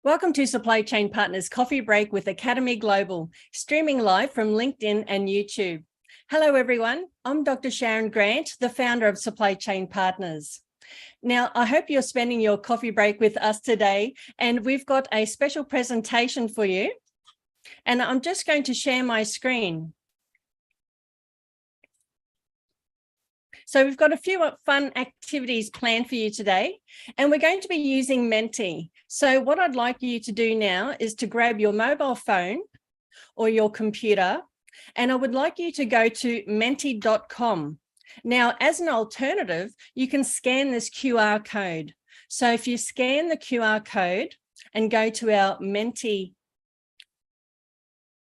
Welcome to Supply Chain Partners Coffee Break with Academy Global, streaming live from LinkedIn and YouTube. Hello, everyone. I'm Dr. Sharon Grant, the founder of Supply Chain Partners. Now, I hope you're spending your coffee break with us today, and we've got a special presentation for you. And I'm just going to share my screen. So we've got a few fun activities planned for you today, and we're going to be using Menti. So what I'd like you to do now is to grab your mobile phone or your computer, and I would like you to go to menti.com. Now, as an alternative, you can scan this QR code. So if you scan the QR code and go to our Menti,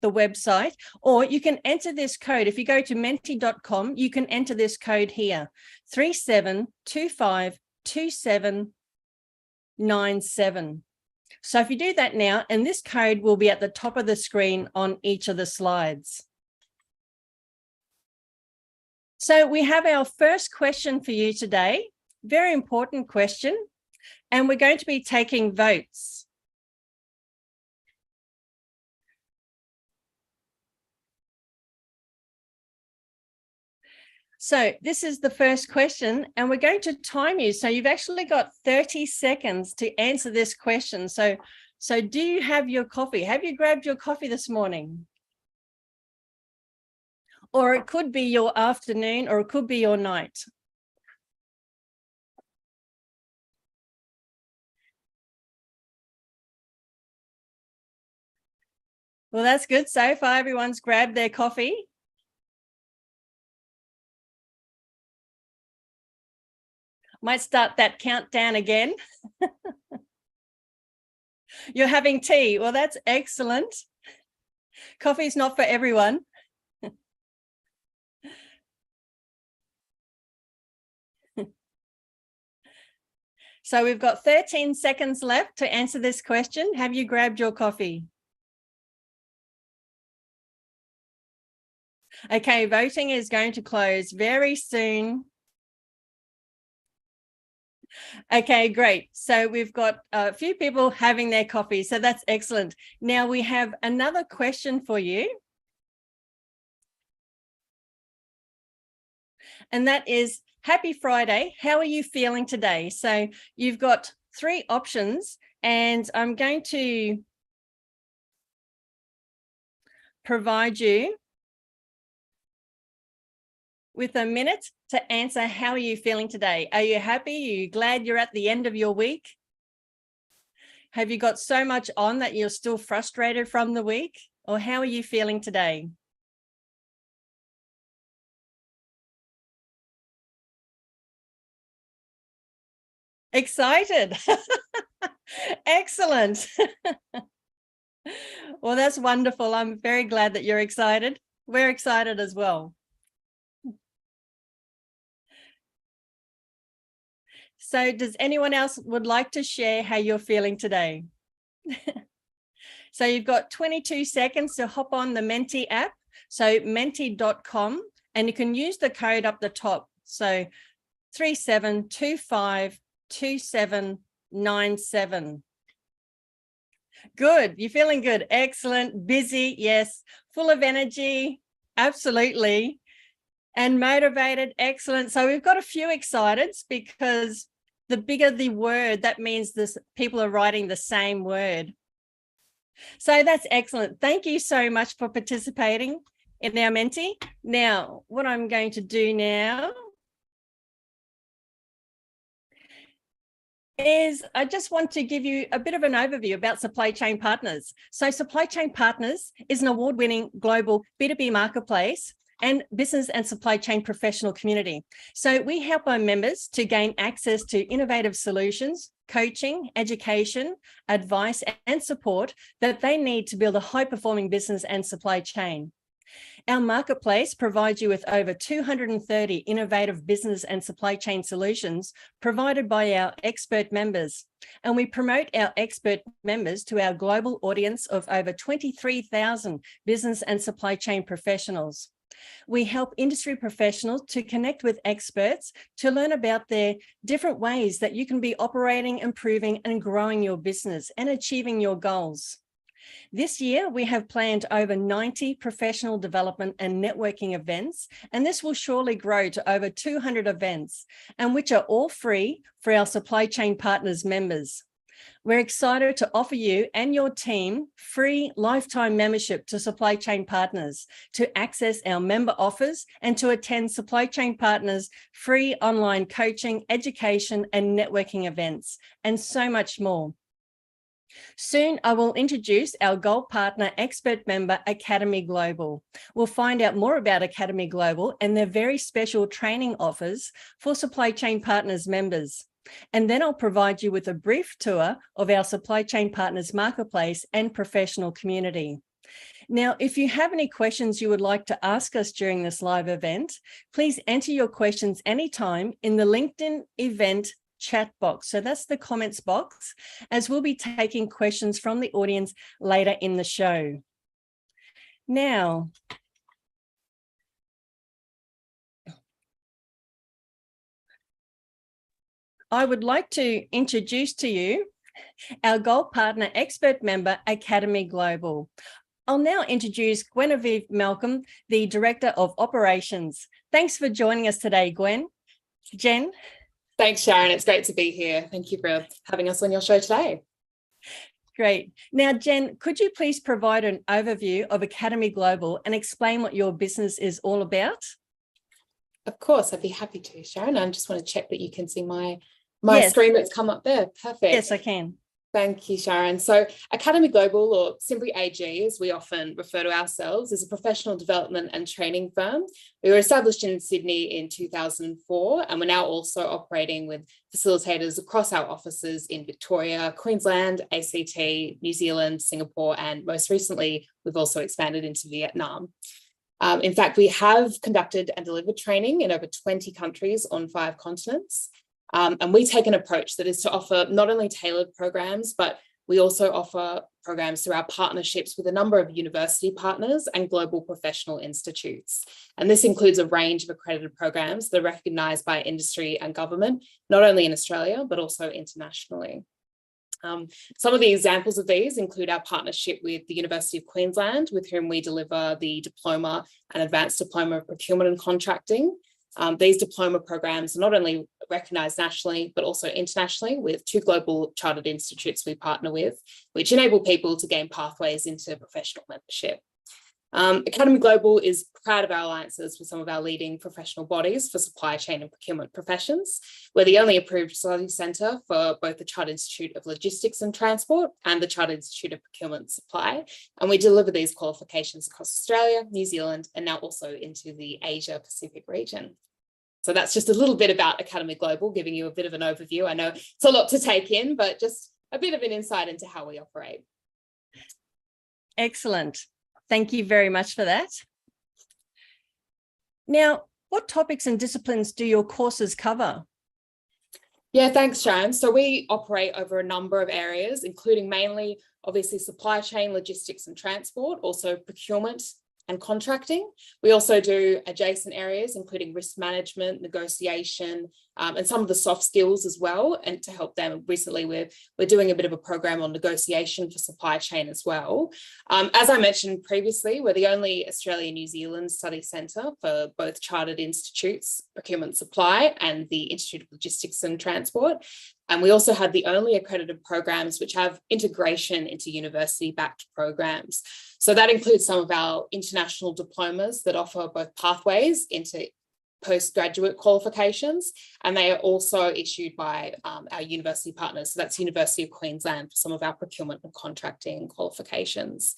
the website, or you can enter this code. If you go to menti.com, you can enter this code here, 37252797. So if you do that now, and this code will be at the top of the screen on each of the slides. So we have our first question for you today, very important question, and we're going to be taking votes. So this is the first question, and we're going to time you. So you've actually got 30 seconds to answer this question. So do you have your coffee? Have you grabbed your coffee this morning? Or it could be your afternoon, or it could be your night. Well, that's good. So far, everyone's grabbed their coffee. Might start that countdown again. You're having tea. Well, that's excellent. Coffee's not for everyone. So we've got 13 seconds left to answer this question. Have you grabbed your coffee? Okay, voting is going to close very soon. Okay, great. So we've got a few people having their coffee, so that's excellent. Now we have another question for you. And that is, happy Friday. How are you feeling today? So you've got 3 options, and I'm going to provide you with a minute to answer, how are you feeling today? Are you happy? Are you glad you're at the end of your week? Have you got so much on that you're still frustrated from the week? Or how are you feeling today? Excited. Excellent. Well, that's wonderful. I'm very glad that you're excited. We're excited as well. So does anyone else would like to share how you're feeling today? So you've got 22 seconds to hop on the Menti app. So menti.com, and you can use the code up the top. So 37252797. Good. You're feeling good. Excellent. Busy. Yes. Full of energy. Absolutely. And motivated. Excellent. So we've got a few excited, because the bigger the word, that means this people are writing the same word. So that's excellent. Thank you so much for participating in our Menti. Now, what I'm going to do now is I just want to give you a bit of an overview about Supply Chain Partners. So Supply Chain Partners is an award-winning global B2B marketplace and business and supply chain professional community. So we help our members to gain access to innovative solutions, coaching, education, advice, and support that they need to build a high-performing business and supply chain. Our marketplace provides you with over 230 innovative business and supply chain solutions provided by our expert members. And we promote our expert members to our global audience of over 23,000 business and supply chain professionals. We help industry professionals to connect with experts to learn about their different ways that you can be operating, improving, and growing your business and achieving your goals. This year, we have planned over 90 professional development and networking events, and this will surely grow to over 200 events, and which are all free for our supply chain partners members. We're excited to offer you and your team free lifetime membership to Supply Chain Partners, to access our member offers and to attend Supply Chain Partners free online coaching, education, and networking events, and so much more. Soon, I will introduce our Gold Partner Expert Member, AcademyGlobal. We'll find out more about AcademyGlobal and their very special training offers for Supply Chain Partners members. And then I'll provide you with a brief tour of our Supply Chain Partners Marketplace and professional community. Now, if you have any questions you would like to ask us during this live event, please enter your questions anytime in the LinkedIn event chat box. So that's the comments box, as we'll be taking questions from the audience later in the show. Now, I would like to introduce to you our Gold Partner Expert Member, AcademyGlobal. I'll now introduce 𝗕𝗿𝗍𝗵, the Director of Operations. Thanks for joining us today, Gwen. Jen? Thanks, Sharon. It's great to be here. Thank you for having us on your show today. Great. Now, Jen, could you please provide an overview of AcademyGlobal and explain what your business is all about? Of course, I'd be happy to, Sharon. I just want to check that you can see my Yes. screen that's come up there. Perfect. Yes, I can. Thank you, Sharon. So AcademyGlobal, or simply AG, as we often refer to ourselves, is a professional development and training firm. We were established in Sydney in 2004, and we're now also operating with facilitators across our offices in Victoria, Queensland, ACT, New Zealand, Singapore, and most recently, we've also expanded into Vietnam. In fact, we have conducted and delivered training in over 20 countries on 5 continents. And we take an approach that is to offer not only tailored programs, but we also offer programs through our partnerships with a number of university partners and global professional institutes. And this includes a range of accredited programs that are recognised by industry and government, not only in Australia, but also internationally. Some of the examples of these include our partnership with the University of Queensland, with whom we deliver the Diploma and Advanced Diploma of Procurement and Contracting. These diploma programs are not only recognised nationally, but also internationally, with 2 global chartered institutes we partner with, which enable people to gain pathways into professional membership. AcademyGlobal is proud of our alliances with some of our leading professional bodies for supply chain and procurement professions. We're the only approved study centre for both the Chartered Institute of Logistics and Transport and the Chartered Institute of Procurement and Supply. And we deliver these qualifications across Australia, New Zealand, and now also into the Asia Pacific region. So that's just a little bit about AcademyGlobal, giving you a bit of an overview. I know it's a lot to take in, but just a bit of an insight into how we operate. Excellent. Thank you very much for that. Now, what topics and disciplines do your courses cover? Yeah, thanks, Sharon. So we operate over a number of areas, including mainly, obviously, supply chain, logistics and transport, also procurement and contracting. We also do adjacent areas, including risk management, negotiation, and some of the soft skills as well. And to help them, recently we're doing a bit of a program on negotiation for supply chain as well. As I mentioned previously, we're the only Australia-New Zealand study centre for both chartered institutes, procurement supply, and the Institute of Logistics and Transport. And we also have the only accredited programs which have integration into university-backed programs. So that includes some of our international diplomas that offer both pathways into postgraduate qualifications, and they are also issued by our university partners. So that's University of Queensland for some of our procurement and contracting qualifications.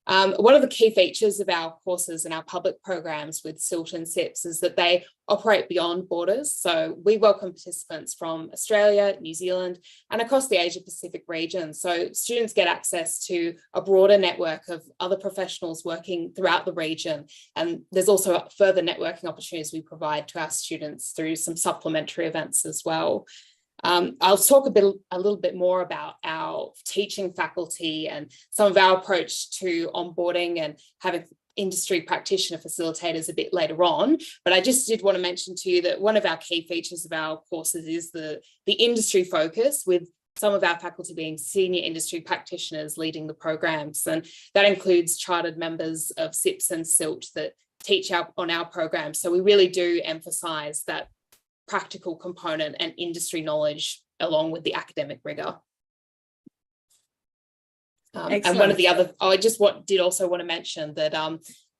One of the key features of our courses and our public programs with SILT and SIPs is that they operate beyond borders. So we welcome participants from Australia, New Zealand, and across the Asia Pacific region. So students get access to a broader network of other professionals working throughout the region. And there's also further networking opportunities we provide to our students through some supplementary events as well. I'll talk a little bit more about our teaching faculty and some of our approach to onboarding and having industry practitioner facilitators a bit later on, but I just did want to mention to you that one of our key features of our courses is the industry focus, with some of our faculty being senior industry practitioners leading the programs. And that includes chartered members of SIPS and SILT that teach on our program. So we really do emphasize that practical component and industry knowledge along with the academic rigor. And one of the other, I did also want to mention that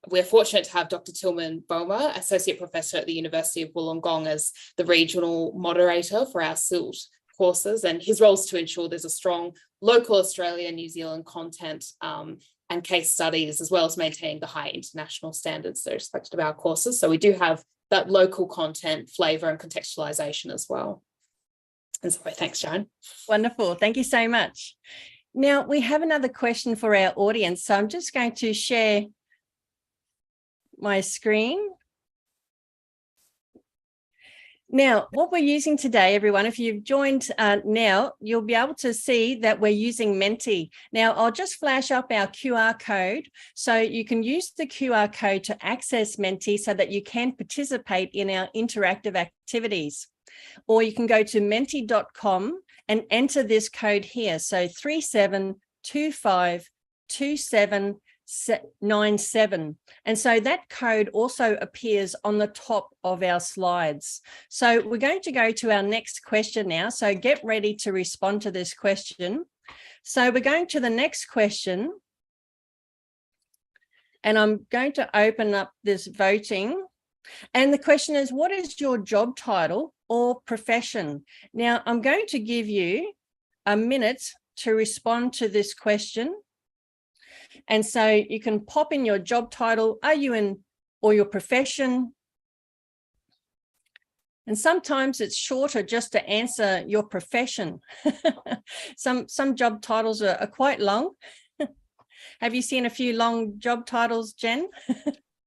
we're fortunate to have Dr. 𝗕𝗿𝗍𝗆, Associate Professor at the University of Wollongong, as the regional moderator for our SILT courses, and his role is to ensure there's a strong local Australia, New Zealand content and case studies, as well as maintaining the high international standards that are expected of our courses. So we do have that local content, flavour and contextualisation as well. And so thanks, Sharon. Wonderful. Thank you so much. Now, we have another question for our audience. So I'm just going to share my screen. Now, what we're using today, everyone, if you've joined now, you'll be able to see that we're using Menti. Now, I'll just flash up our QR code. So you can use the QR code to access Menti so that you can participate in our interactive activities. Or you can go to menti.com and enter this code here. So 37252797. And so that code also appears on the top of our slides. So we're going to go to our next question now. So get ready to respond to this question. So we're going to the next question. And I'm going to open up this voting. And the question is, what is your job title or profession? Now, I'm going to give you a minute to respond to this question. And so you can pop in your job title, or your profession. And sometimes it's shorter just to answer your profession. Some job titles are quite long. Have you seen a few long job titles, Jen?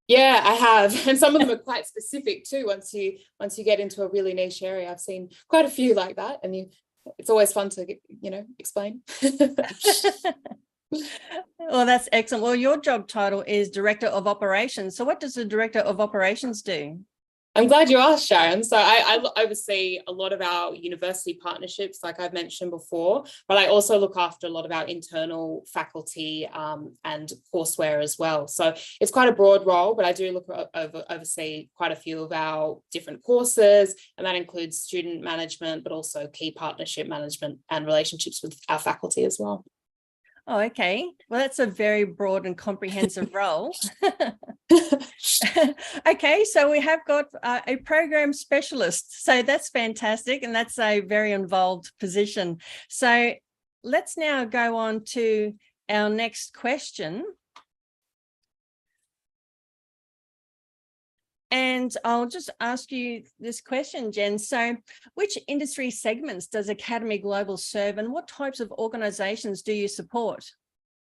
Yeah, I have. And some of them are quite specific too. Once you get into a really niche area, I've seen quite a few like that. And it's always fun to, explain. Well, that's excellent. Well, your job title is Director of Operations. So what does the Director of Operations do? I'm glad you asked, Sharon. So I oversee a lot of our university partnerships, like I've mentioned before, but I also look after a lot of our internal faculty and courseware as well. So it's quite a broad role, but I do oversee quite a few of our different courses, and that includes student management, but also key partnership management and relationships with our faculty as well. Oh, okay. Well, that's a very broad and comprehensive role. Okay, so we have got a program specialist. So that's fantastic. And that's a very involved position. So let's now go on to our next question. And I'll just ask you this question, Jen. So which industry segments does AcademyGlobal serve, and what types of organisations do you support?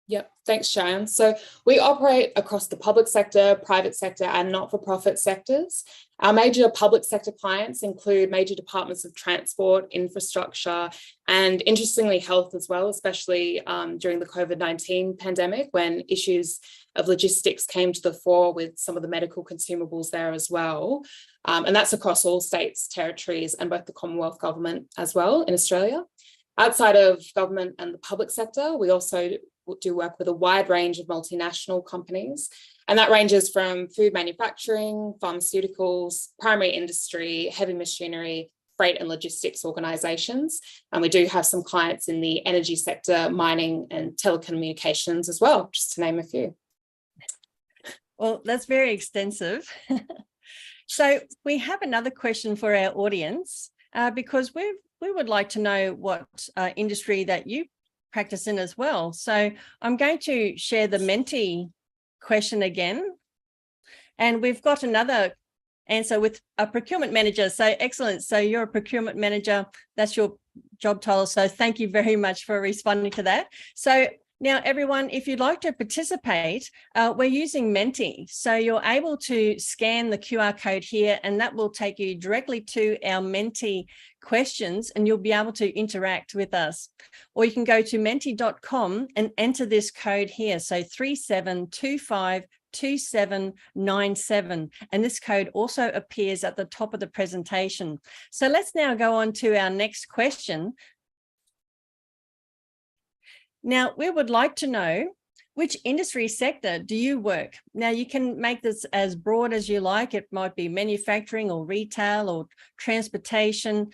Yep, thanks, Sharon. So we operate across the public sector, private sector and not-for-profit sectors. Our major public sector clients include major departments of transport, infrastructure, and interestingly, health as well, especially during the COVID-19 pandemic, when issues of logistics came to the fore with some of the medical consumables there as well. And that's across all states, territories, and both the Commonwealth government as well in Australia. Outside of government and the public sector, we also do work with a wide range of multinational companies, and that ranges from food manufacturing, pharmaceuticals, primary industry, heavy machinery, freight and logistics organisations. And we do have some clients in the energy sector, mining and telecommunications as well, just to name a few. Well, that's very extensive. So we have another question for our audience, because we would like to know what industry that you practice in as well. So I'm going to share the Menti question again. And we've got another answer with a procurement manager. So excellent. So you're a procurement manager. That's your job title. So thank you very much for responding to that. So now, everyone, if you'd like to participate, we're using Menti. So you're able to scan the QR code here, and that will take you directly to our Menti questions, and you'll be able to interact with us. Or you can go to menti.com and enter this code here. So 2797. And this code also appears at the top of the presentation. So let's now go on to our next question. Now, we would like to know, which industry sector do you work? Now, you can make this as broad as you like. It might be manufacturing or retail or transportation.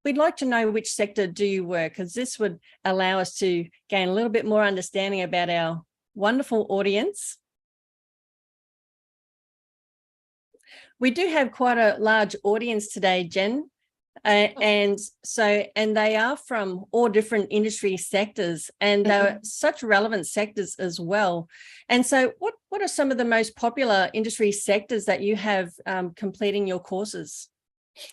We'd like to know which sector do you work, because this would allow us to gain a little bit more understanding about our wonderful audience. We do have quite a large audience today, Jen. And they are from all different industry sectors, and they're such relevant sectors as well. And so what are some of the most popular industry sectors that you have completing your courses?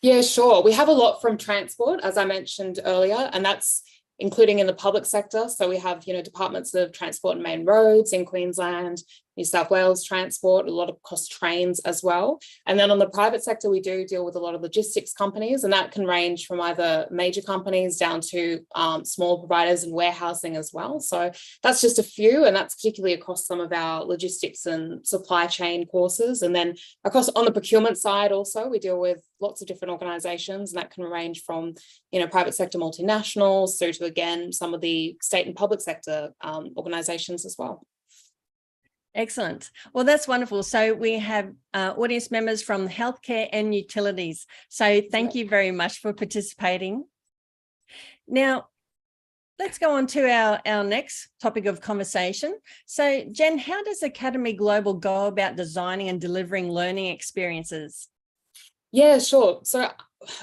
Yeah, sure. We have a lot from transport, as I mentioned earlier, and that's including in the public sector. So we have, departments of transport and main roads in Queensland, New South Wales transport, a lot of across trains as well. And then on the private sector, we do deal with a lot of logistics companies, and that can range from either major companies down to small providers and warehousing as well. So that's just a few, and that's particularly across some of our logistics and supply chain courses. And then across on the procurement side also, we deal with lots of different organizations, and that can range from, private sector multinationals through to, again, some of the state and public sector organizations as well. Excellent. Well, that's wonderful. So we have audience members from healthcare and utilities. So thank you very much for participating. Now, let's go on to our next topic of conversation. So Jen, how does Academy Global go about designing and delivering learning experiences? Yeah, sure. So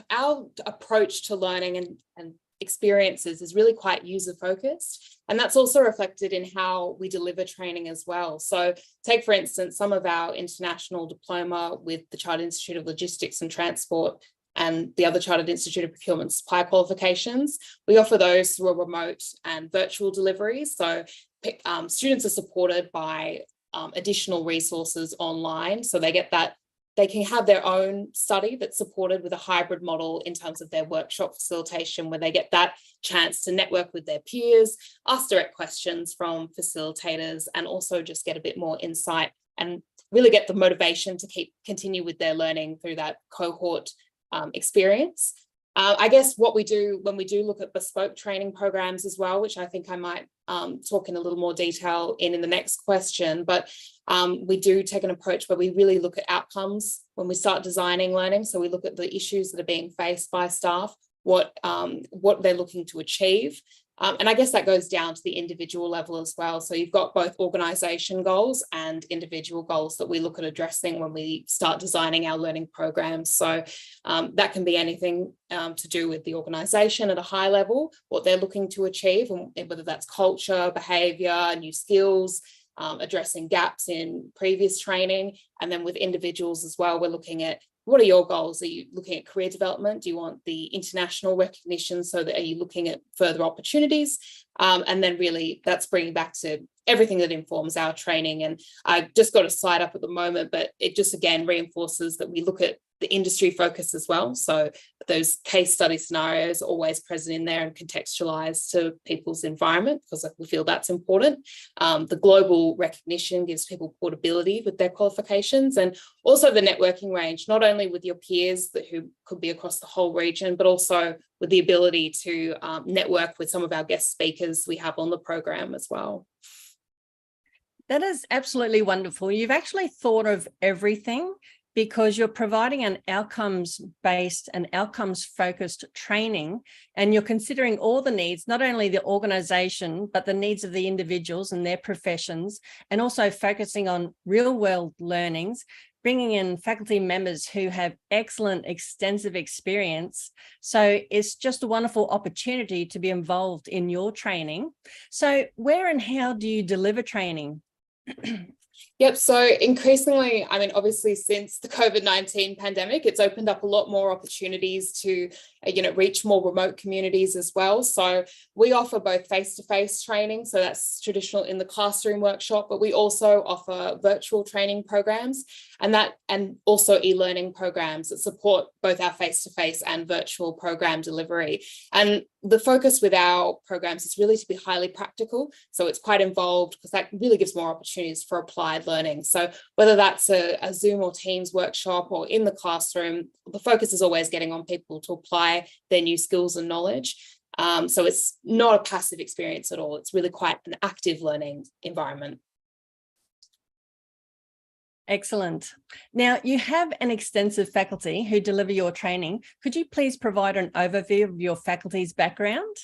our approach to learning and experiences is really quite user-focused, and that's also reflected in how we deliver training as well. So take, for instance, some of our international diploma with the Chartered Institute of Logistics and Transport and the other Chartered Institute of Procurement Supplier qualifications. We offer those through a remote and virtual delivery. So students are supported by additional resources online, so they get that. They can have their own study that's supported with a hybrid model in terms of their workshop facilitation, where they get that chance to network with their peers, ask direct questions from facilitators, and also just get a bit more insight and really get the motivation to continue with their learning through that cohort experience. I guess what we do when we do look at bespoke training programs as well, which I think I might talk in a little more detail in the next question, but we do take an approach where we really look at outcomes when we start designing learning. So we look at the issues that are being faced by staff, what they're looking to achieve. And I guess that goes down to the individual level as well. So you've got both organisation goals and individual goals that we look at addressing when we start designing our learning programs. So that can be anything to do with the organisation at a high level, what they're looking to achieve, and whether that's culture, behaviour, new skills, addressing gaps in previous training. And then with individuals as well, we're looking at, what are your goals? Are you looking at career development? Do you want the international recognition? So that, are you looking at further opportunities? And then really that's bringing back to everything that informs our training. And I've just got a slide up at the moment, but it just again reinforces that we look at the industry focus as well. So those case study scenarios are always present in there and contextualized to people's environment, because we feel that's important. The global recognition gives people portability with their qualifications, and also the networking range, not only with your peers who could be across the whole region, but also with the ability to network with some of our guest speakers we have on the program as well. That is absolutely wonderful. You've actually thought of everything, because you're providing an outcomes-based and outcomes-focused training, and you're considering all the needs, not only the organisation, but the needs of the individuals and their professions, and also focusing on real-world learnings, bringing in faculty members who have excellent, extensive experience. So it's just a wonderful opportunity to be involved in your training. So where and how do you deliver training? Yep. So increasingly, I mean, obviously, since the COVID-19 pandemic, it's opened up a lot more opportunities to, reach more remote communities as well. So we offer both face-to-face training, so that's traditional in the classroom workshop, but we also offer virtual training programs and also e-learning programs that support both our face-to-face and virtual program delivery. And the focus with our programs is really to be highly practical. So it's quite involved, because that really gives more opportunities for applied applied learning. So whether that's a Zoom or Teams workshop or in the classroom, the focus is always getting on people to apply their new skills and knowledge. So it's not a passive experience at all. It's really quite an active learning environment. Excellent. Now, you have an extensive faculty who deliver your training. Could you please provide an overview of your faculty's background?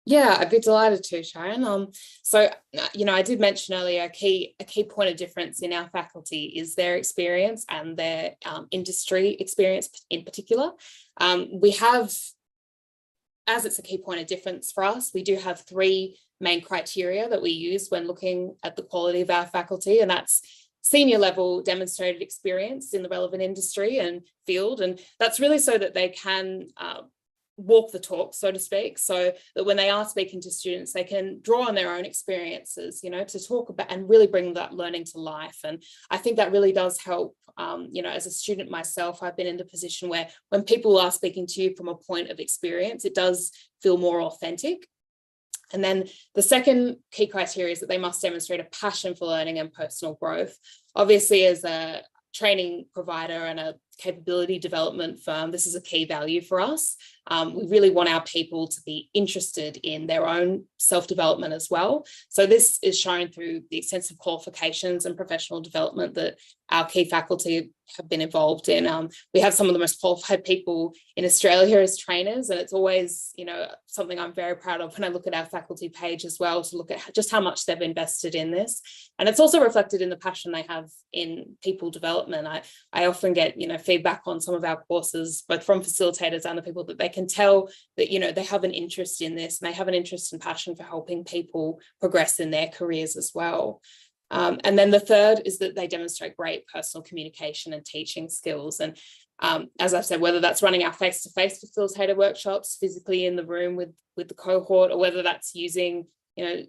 Yeah, I'd be delighted to, Sharon. So, I did mention earlier, a key point of difference in our faculty is their experience and their industry experience in particular. We have, as it's a key point of difference for us, we do have 3 main criteria that we use when looking at the quality of our faculty, and that's senior level demonstrated experience in the relevant industry and field. And that's really so that they can walk the talk, so to speak, so that when they are speaking to students, they can draw on their own experiences, to talk about and really bring that learning to life. And I think that really does help. As a student myself, I've been in the position where when people are speaking to you from a point of experience, it does feel more authentic. And then the second key criteria is that they must demonstrate a passion for learning and personal growth. Obviously, as a training provider and a capability development firm, this is a key value for us. We really want our people to be interested in their own self-development as well. So this is shown through the extensive qualifications and professional development that our key faculty have been involved in. We have some of the most qualified people in Australia as trainers, and it's always, something I'm very proud of when I look at our faculty page as well, to look at just how much they've invested in this. And it's also reflected in the passion they have in people development. I often get, feedback on some of our courses, both from facilitators and the people, that they can tell that, they have an interest in this, and they have an interest and passion for helping people progress in their careers as well. And then the third is that they demonstrate great personal communication and teaching skills. And as I've said, whether that's running our face-to-face facilitator workshops physically in the room with the cohort, or whether that's using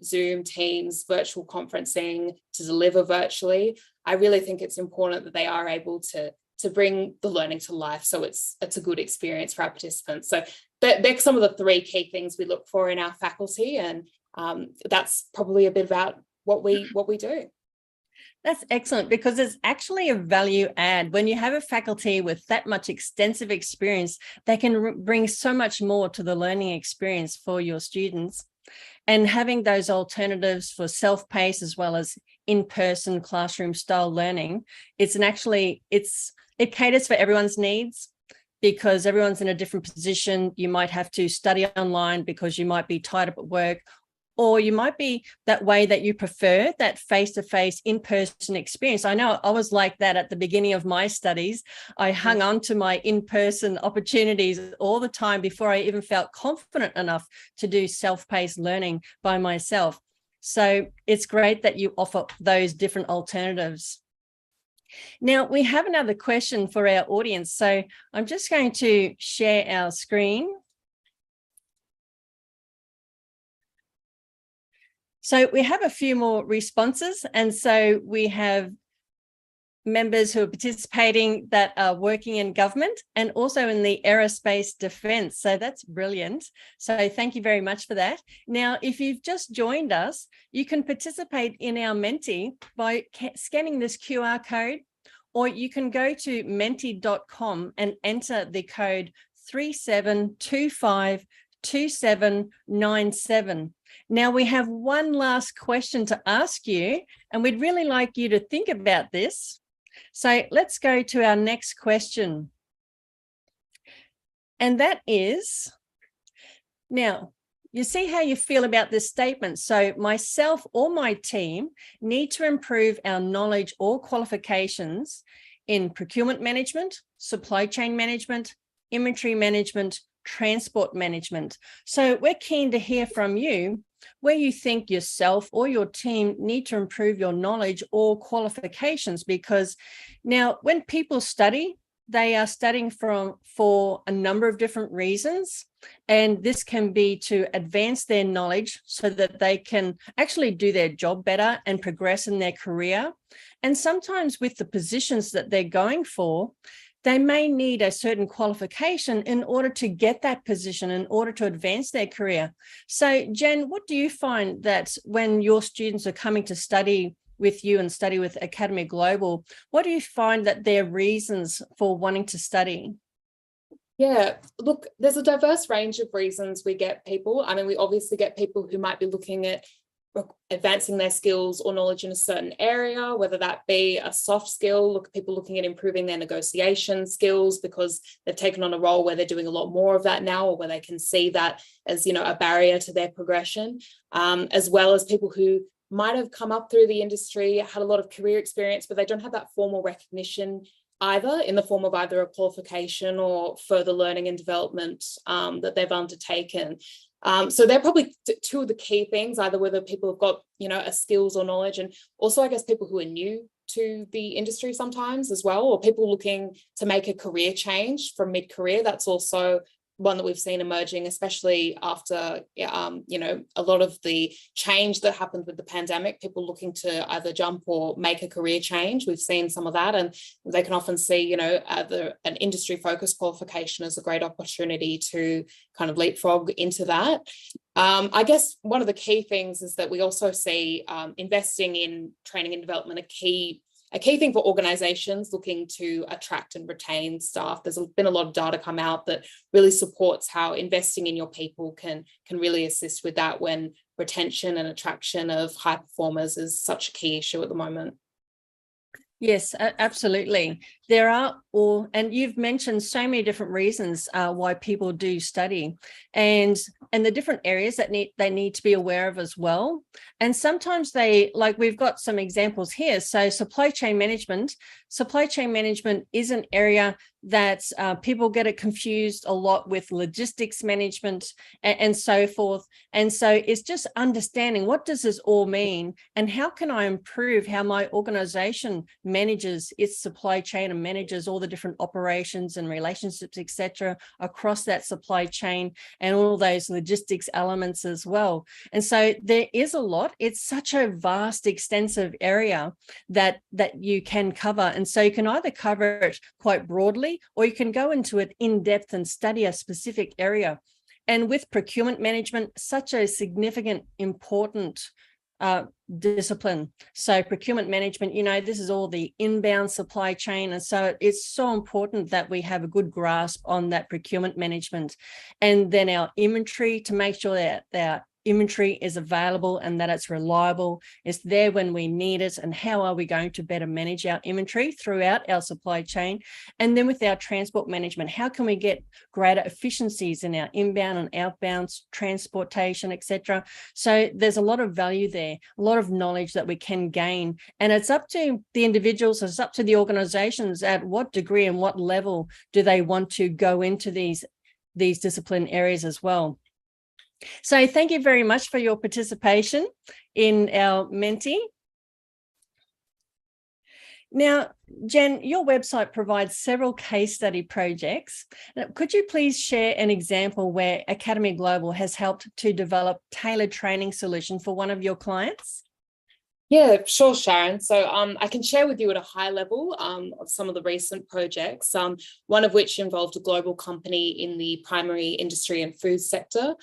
Zoom, Teams, virtual conferencing to deliver virtually, I really think it's important that they are able to bring the learning to life, so it's a good experience for our participants. So they're some of the 3 key things we look for in our faculty, and that's probably a bit about what we do. That's excellent, because it's actually a value add. When you have a faculty with that much extensive experience, they can bring so much more to the learning experience for your students. And having those alternatives for self-paced as well as in-person classroom style learning, it caters for everyone's needs, because everyone's in a different position. You might have to study online because you might be tied up at work, or you might be that way that you prefer that face-to-face in-person experience. I know I was like that at the beginning of my studies. I hung on to my in-person opportunities all the time before I even felt confident enough to do self-paced learning by myself. So it's great that you offer those different alternatives. Now, we have another question for our audience. So I'm just going to share our screen. So we have a few more responses. And so we have members who are participating that are working in government and also in the aerospace defense. So that's brilliant. So thank you very much for that. Now, if you've just joined us, you can participate in our Menti by scanning this QR code, or you can go to menti.com and enter the code 37252797. Now, we have one last question to ask you, and we'd really like you to think about this. So let's go to our next question. And that is, now, you see how you feel about this statement. So myself or my team need to improve our knowledge or qualifications in procurement management, supply chain management, inventory management, transport management. So we're keen to hear from you where you think yourself or your team need to improve your knowledge or qualifications, because now when people study, they are studying for a number of different reasons. And this can be to advance their knowledge so that they can actually do their job better and progress in their career. And sometimes with the positions that they're going for, they may need a certain qualification in order to get that position, in order to advance their career. So, Jen, what do you find that when your students are coming to study with you and study with AcademyGlobal, what do you find that their reasons for wanting to study? Yeah, look, there's a diverse range of reasons we get people. I mean, we obviously get people who might be looking at advancing their skills or knowledge in a certain area, whether that be a soft skill, people looking at improving their negotiation skills because they've taken on a role where they're doing a lot more of that now, or where they can see that as, a barrier to their progression, as well as people who might have come up through the industry, had a lot of career experience, but they don't have that formal recognition either in the form of either a qualification or further learning and development that they've undertaken. So they're probably two of the key things, either whether people have got, a skills or knowledge, and also, I guess, people who are new to the industry sometimes as well, or people looking to make a career change from mid-career. That's also one that we've seen emerging, especially after, a lot of the change that happened with the pandemic, people looking to either jump or make a career change. We've seen some of that, and they can often see, either an industry-focused qualification as a great opportunity to kind of leapfrog into that. I guess one of the key things is that we also see investing in training and development a key thing for organizations looking to attract and retain staff. There's been a lot of data come out that really supports how investing in your people can really assist with that when retention and attraction of high performers is such a key issue at the moment. Yes, absolutely. There are and you've mentioned so many different reasons why people do study, and the different areas that they need to be aware of as well. And sometimes we've got some examples here. So supply chain management is an area that people get it confused a lot with logistics management and so forth. And so it's just understanding, what does this all mean, and how can I improve how my organization manages its supply chain and manages all the different operations and relationships, etc., across that supply chain and all those logistics elements as well. And so there is a lot. It's such a vast, extensive area that you can cover. And so you can either cover it quite broadly, or you can go into it in depth and study a specific area. And with procurement management, such a significant, important discipline. So procurement management, this is all the inbound supply chain. And so it's so important that we have a good grasp on that procurement management. And then our inventory, to make sure that our inventory is available and that it's reliable, it's there when we need it, and how are we going to better manage our inventory throughout our supply chain. And then with our transport management, how can we get greater efficiencies in our inbound and outbound transportation, etc. So there's a lot of value there, a lot of knowledge that we can gain, and it's up to the individuals, it's up to the organizations at what degree and what level do they want to go into these discipline areas as well. So thank you very much for your participation in our Menti. Now, Jen, your website provides several case study projects. Now, could you please share an example where AcademyGlobal has helped to develop tailored training solution for one of your clients? Yeah, sure, Sharon. So I can share with you at a high level of some of the recent projects, one of which involved a global company in the primary industry and food sector.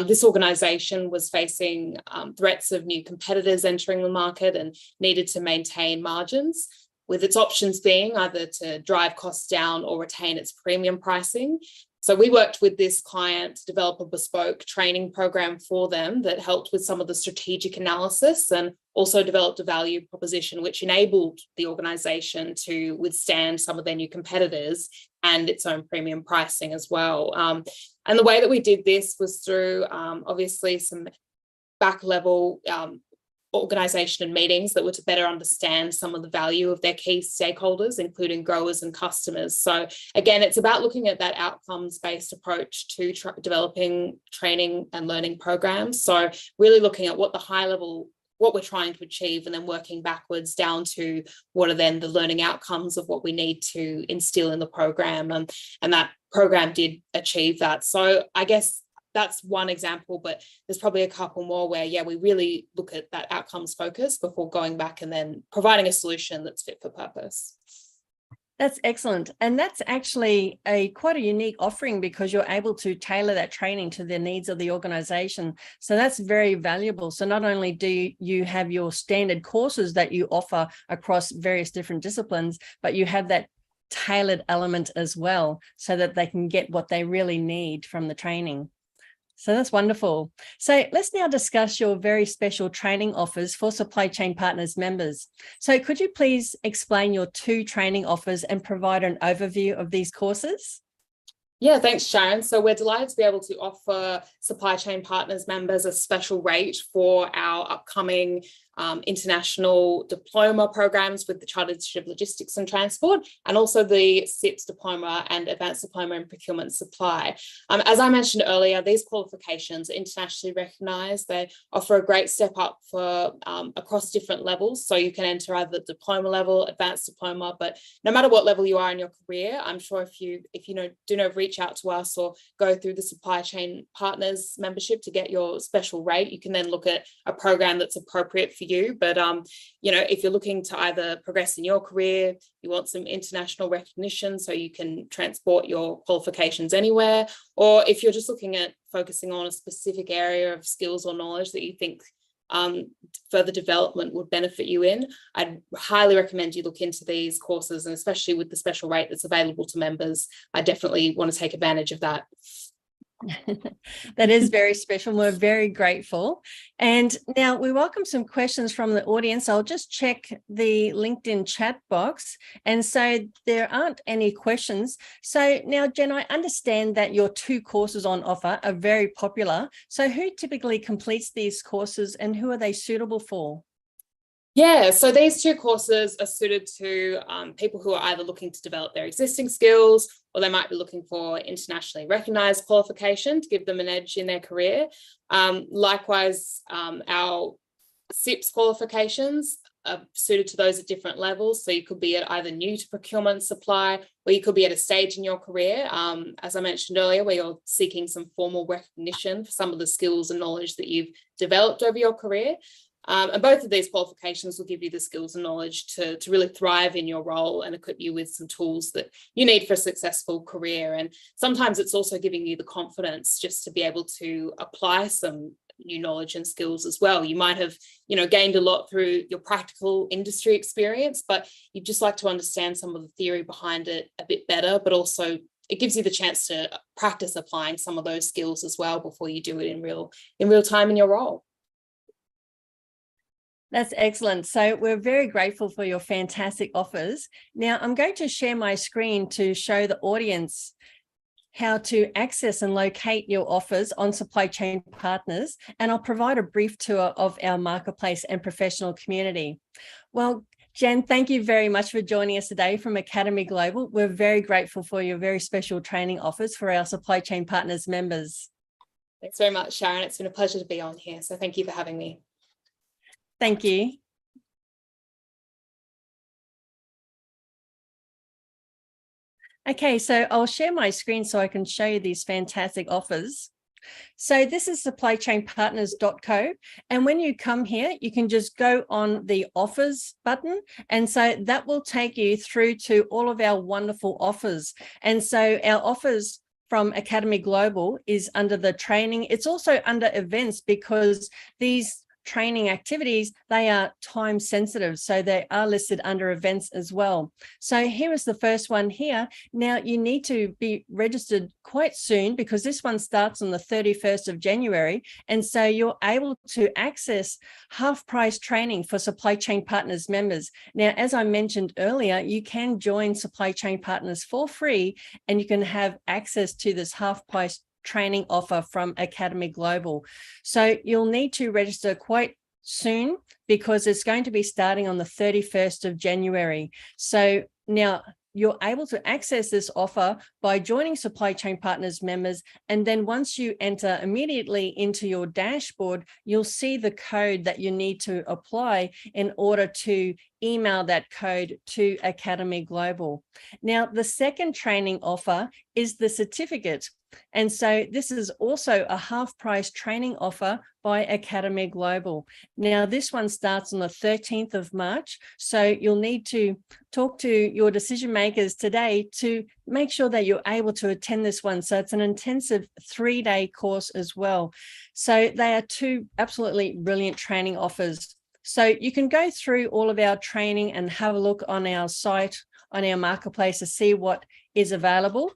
This organisation was facing threats of new competitors entering the market and needed to maintain margins, with its options being either to drive costs down or retain its premium pricing. So we worked with this client to develop a bespoke training program for them that helped with some of the strategic analysis, and also developed a value proposition which enabled the organisation to withstand some of their new competitors and its own premium pricing as well. And the way that we did this was through obviously some back level organisation and meetings that were to better understand some of the value of their key stakeholders, including growers and customers. So again, it's about looking at that outcomes-based approach to developing training and learning programs. So really looking at what we're trying to achieve, and then working backwards down to what are then the learning outcomes of what we need to instill in the program. And that program did achieve that. So I guess that's one example, but there's probably a couple more where, we really look at that outcomes focus before going back and then providing a solution that's fit for purpose. That's excellent. And that's actually quite a unique offering because you're able to tailor that training to the needs of the organization. So that's very valuable. So not only do you have your standard courses that you offer across various different disciplines, but you have that tailored element as well so that they can get what they really need from the training. So that's wonderful. So let's now discuss your very special training offers for Supply Chain Partners members. So could you please explain your 2 training offers and provide an overview of these courses? Yeah, thanks, Sharon. So we're delighted to be able to offer Supply Chain Partners members a special rate for our upcoming international diploma programs with the Chartered Institute of Logistics and Transport, and also the CIPS diploma and Advanced Diploma in Procurement and Supply. As I mentioned earlier, these qualifications are internationally recognised. They offer a great step up for across different levels. So you can enter either the diploma level, advanced diploma, but no matter what level you are in your career, I'm sure if you reach out to us or go through the Supply Chain Partners membership to get your special rate, you can then look at a program that's appropriate for you. But if you're looking to either progress in your career, you want some international recognition so you can transport your qualifications anywhere, or if you're just looking at focusing on a specific area of skills or knowledge that you think further development would benefit you in, I'd highly recommend you look into these courses, and especially with the special rate that's available to members, I definitely want to take advantage of that. That is very special. We're very grateful. And now we welcome some questions from the audience. I'll just check the LinkedIn chat box. And so there aren't any questions. So now, Jen, I understand that your 2 courses on offer are very popular. So who typically completes these courses and who are they suitable for? Yeah, so these 2 courses are suited to people who are either looking to develop their existing skills, or they might be looking for internationally recognised qualification to give them an edge in their career. Likewise, our CIPS qualifications are suited to those at different levels. So you could be at either new to procurement and supply, or you could be at a stage in your career, as I mentioned earlier, where you're seeking some formal recognition for some of the skills and knowledge that you've developed over your career. And both of these qualifications will give you the skills and knowledge to really thrive in your role and equip you with some tools that you need for a successful career. And sometimes it's also giving you the confidence just to be able to apply some new knowledge and skills as well. You might have, gained a lot through your practical industry experience, but you'd just like to understand some of the theory behind it a bit better, but also it gives you the chance to practice applying some of those skills as well before you do it in real time in your role. That's excellent. So we're very grateful for your fantastic offers. Now I'm going to share my screen to show the audience how to access and locate your offers on Supply Chain Partners, and I'll provide a brief tour of our marketplace and professional community. Well, Jen, thank you very much for joining us today from Academy Global. We're very grateful for your very special training offers for our Supply Chain Partners members. Thanks very much, Sharon. It's been a pleasure to be on here. So thank you for having me. Thank you. Okay, so I'll share my screen so I can show you these fantastic offers. So this is supplychainpartners.co, and when you come here, you can just go on the offers button, and so that will take you through to all of our wonderful offers. And so our offers from Academy Global is under the training. It's also under events because these training activities, they are time sensitive, so they are listed under events as well. So here is the first one here. Now you need to be registered quite soon because this one starts on the 31st of January, and so you're able to access half-price training for Supply Chain Partners members. Now, as I mentioned earlier, you can join Supply Chain Partners for free, and you can have access to this half-price training offer from Academy Global. So you'll need to register quite soon because it's going to be starting on the 31st of January. So now you're able to access this offer by joining Supply Chain Partners members, and then once you enter immediately into your dashboard, you'll see the code that you need to apply in order to email that code to Academy Global. Now, the second training offer is the certificate. And so this is also a half-price training offer by AcademyGlobal. Now, this one starts on the 13th of March, so you'll need to talk to your decision makers today to make sure that you're able to attend this one. So it's an intensive 3-day course as well. So they are two absolutely brilliant training offers. So you can go through all of our training and have a look on our site, on our marketplace, to see what is available.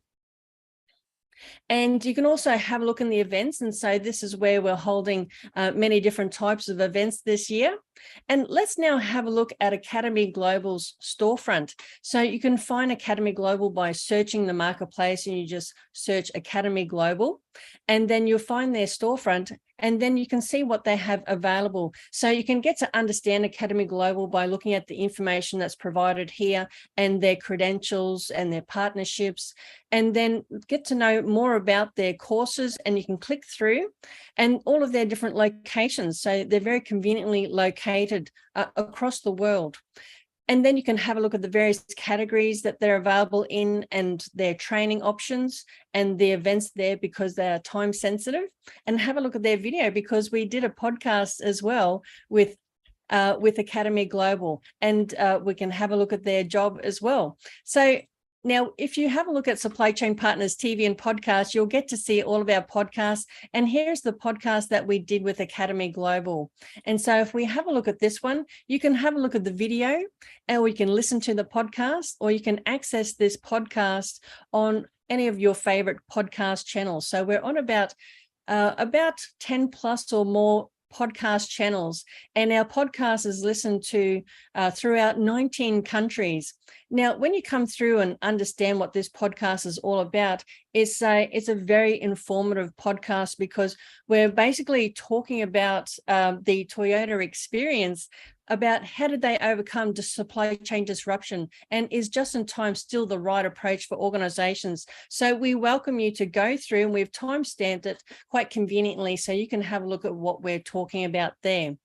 And you can also have a look in the events. And so this is where we're holding many different types of events this year. And let's now have a look at AcademyGlobal's storefront. So you can find AcademyGlobal by searching the marketplace, and you just search AcademyGlobal, and then you'll find their storefront, and then you can see what they have available. So you can get to understand AcademyGlobal by looking at the information that's provided here and their credentials and their partnerships, and then get to know more about their courses, and you can click through and all of their different locations. So they're very conveniently located across the world. And then you can have a look at the various categories that they're available in and their training options and the events there, because they are time sensitive, and have a look at their video, because we did a podcast as well with AcademyGlobal, and we can have a look at their job as well. So now, if you have a look at Supply Chain Partners TV and podcast, you'll get to see all of our podcasts. And here's the podcast that we did with AcademyGlobal. And so if we have a look at this one, you can have a look at the video, and we can listen to the podcast, or you can access this podcast on any of your favorite podcast channels. So we're on about 10 plus or more podcast channels, and our podcast is listened to throughout 19 countries. Now, when you come through and understand what this podcast is all about, it's a very informative podcast, because we're basically talking about the Toyota experience, about how did they overcome the supply chain disruption, and is just-in-time still the right approach for organizations. So we welcome you to go through, and we've time-stamped it quite conveniently so you can have a look at what we're talking about there.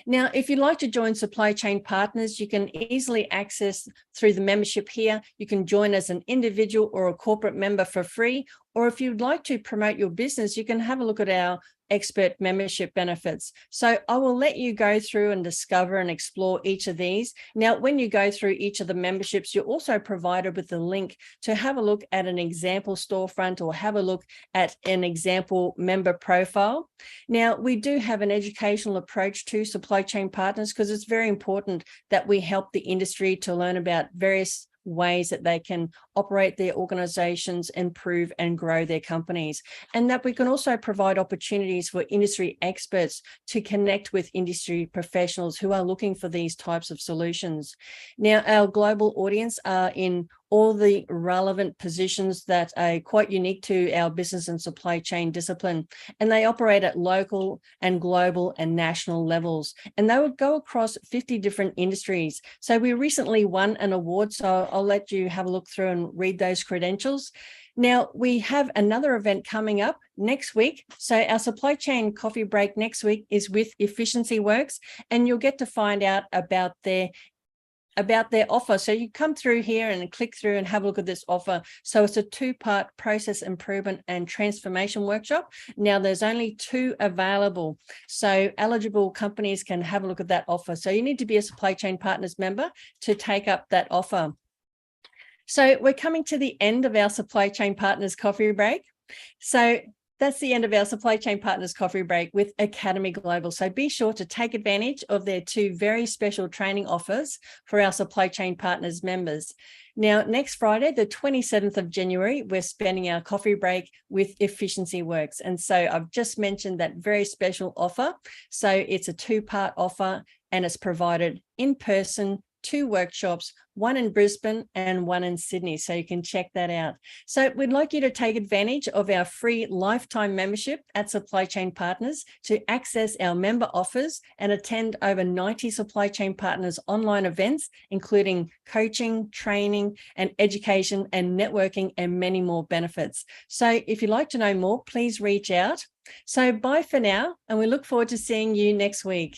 Now, if you'd like to join Supply Chain Partners, you can easily access through the membership here. You can join as an individual or a corporate member for free, or if you'd like to promote your business, you can have a look at our expert membership benefits. So I will let you go through and discover and explore each of these. Now, when you go through each of the memberships, you're also provided with a link to have a look at an example storefront, or have a look at an example member profile. Now, we do have an educational approach to Supply Chain Partners, because it's very important that we help the industry to learn about various ways that they can operate their organizations, improve and grow their companies, and that we can also provide opportunities for industry experts to connect with industry professionals who are looking for these types of solutions. Now, our global audience are in all the relevant positions that are quite unique to our business and supply chain discipline, and they operate at local and global and national levels, and they would go across 50 different industries. So we recently won an award, so I'll let you have a look through and read those credentials. Now, we have another event coming up next week. So our supply chain coffee break next week is with 𝗕𝗿𝗄𝐻, and you'll get to find out about their offer. So you come through here and click through and have a look at this offer. So it's a 2-part process improvement and transformation workshop. Now, there's only 2 available, so eligible companies can have a look at that offer. So you need to be a Supply Chain Partners member to take up that offer. So we're coming to the end of our Supply Chain Partners coffee break. So that's the end of our Supply Chain Partners coffee break with AcademyGlobal. So be sure to take advantage of their 2 very special training offers for our Supply Chain Partners members. Now, next Friday, the 27th of January, we're spending our coffee break with 𝗕𝗿𝗄𝐻. And so I've just mentioned that very special offer. So it's a 2-part offer, and it's provided in person, 2 workshops, 1 in Brisbane and 1 in Sydney. So you can check that out. So we'd like you to take advantage of our free lifetime membership at Supply Chain Partners to access our member offers and attend over 90 Supply Chain Partners online events, including coaching, training, and education and networking, and many more benefits. So if you'd like to know more, please reach out. So bye for now, and we look forward to seeing you next week.